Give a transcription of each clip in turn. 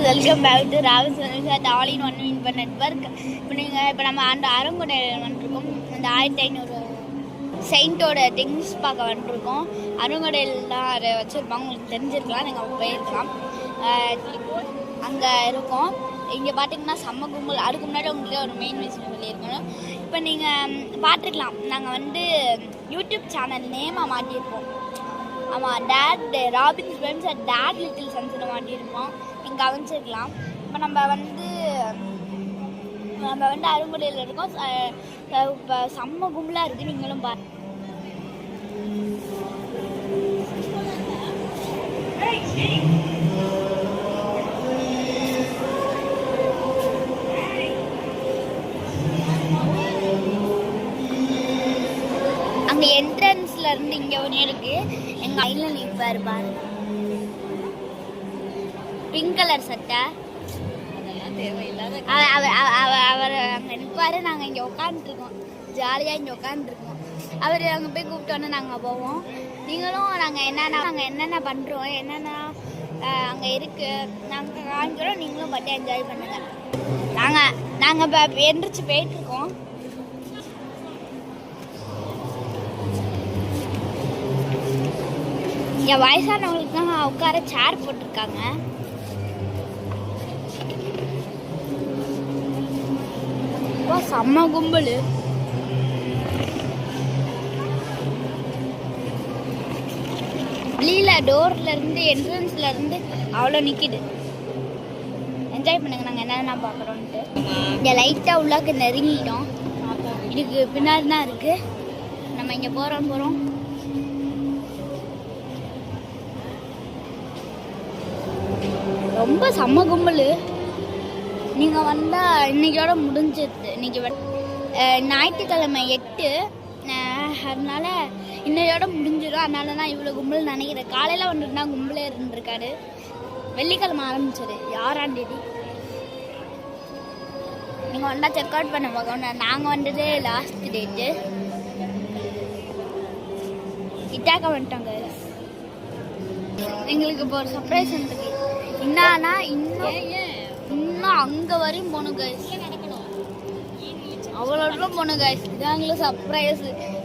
Welcome back to ராவல் all in one info network. இப்போ நம்ம அந்த அரங்குடையில் வந்துருக்கோம். அந்த 1500 செயின்ட்டோட திங்ஸ் பார்க்க வந்துருக்கோம். அரங்குடையிலாம் அதை வச்சுருப்பாங்க, உங்களுக்கு தெரிஞ்சிருக்கலாம், நீங்கள் போயிருக்கலாம். அங்கே இருக்கோம். இங்கே பார்த்தீங்கன்னா செம்ம கும்பல். அதுக்கு முன்னாடி உங்களுக்கு ஒரு மெயின் விஷயம் சொல்லியிருக்கணும். இப்போ நீங்கள் பார்த்துக்கலாம், நாங்கள் வந்து யூடியூப் சேனல் நேமாக மாட்டியிருப்போம். ஆமாம், dad Robins friends at dad little சன்ஸ்னு மாட்டியிருப்போம். நீங்கள் கவனிச்சிருக்கலாம். இப்போ நம்ம வந்து அருங்குடையில் இருக்கோம். இப்போ செம்ம கும்பலாக இருக்குது, நீங்களும் பாருங்க. அங்கே என்ட்ரன்ஸ்ல இருந்து இங்கே ஒன்று இருக்கு. எங்கள் ஐல நிற்பார் பாருங்க, பிங்க் கலர் சட்டை, அதெல்லாம் தேவையில்லாத. அவர் அங்கே நிற்பார், நாங்கள் இங்கே உட்காந்துருக்கோம், ஜாலியாக இங்கே உட்காந்துருக்கோம். அவர் அங்கே போய் கூப்பிட்டோன்னே நாங்கள் போவோம். நீங்களும் நாங்கள் என்னென்ன பண்ணுறோம், என்னென்ன அங்கே இருக்குது நாங்கள் காமிக்கிறோம். நீங்களும் பட்டு என்ஜாய் பண்ணுங்கள். நாங்கள் இப்போ எந்திரிச்சு போயிட்டுருக்கோம். இங்கே வயசானவங்களுக்கு தான் உட்கார சேர் போட்டிருக்காங்க. செம்ம கும்பல். வெளியில் டோர்ல இருந்து என்ட்ரன்ஸ்ல இருந்து அவ்வளோ நிற்கிது. என்ஜாய் பண்ணுங்க, நாங்கள் என்னென்ன பார்க்குறோன்ட்டு. இங்கே லைட்டாக உள்ளாக்கு நெருங்கிட்டோம். இதுக்கு பின்னாடி தான் இருக்கு. நம்ம இங்கே போகிறோம். ரொம்ப செம்ம கும்பல். நீங்கள் வந்தால் இன்னைக்கோட முடிஞ்சிடுது. இன்னைக்கு ஞாயிற்றுக்கிழமை 8, அதனால இன்னையோட முடிஞ்சிடும். அதனால தான் இவ்வளோ கும்பல் நினைக்கிறேன். காலையில் வந்துட்டுனா கும்பலே இருந்துருக்காரு. வெள்ளிக்கிழமை ஆரம்பிச்சது 6ஆம் தேதி. நீங்கள் வந்தால் செக் அவுட் பண்ண பார்க்கணும். நாங்கள் வந்தது லாஸ்ட் டேட்டு. இட்டாக்க வந்துட்டாங்க. எங்களுக்கு இப்போ ஒரு சர்ப்ரைஸ் இருக்கு. என்னன்னா இன்னும் அங்கே வரையும் போகணும் கைஸ். அவ்வளோ தூரம் போகணும் கைஸ். இதான் எங்களுக்கு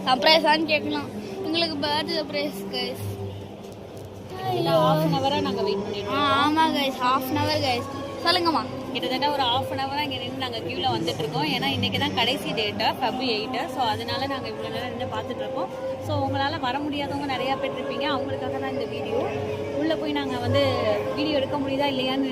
சர்ப்ரைஸான்னு கேட்கலாம். எங்களுக்கு பர்த்டே சர்ப்ரைஸ் கைஸ். ½ நாங்கள் வெயிட் பண்ணிட்டோம். ஆமாம் கைஸ், ½ கைஸ். சொல்லுங்கம்மா. கிட்டத்தட்ட ஒரு ½ இங்கே நின்று நாங்கள் க்யூவில் வந்துட்டு இருக்கோம். ஏன்னா இன்றைக்கி தான் கடைசி டேட்டு, February 8. ஸோ அதனால நாங்கள் இவ்வளோ நேரம் நின்று பார்த்துட்டு இருக்கோம். ஸோ உங்களால் வர முடியாதவங்க நிறையா பேர் இருப்பீங்க. அவங்களுக்காக தான் இந்த வீடியோ. உள்ளே போய் நாங்கள் வந்து வீடியோ எடுக்க முடியுதா இல்லையான்னு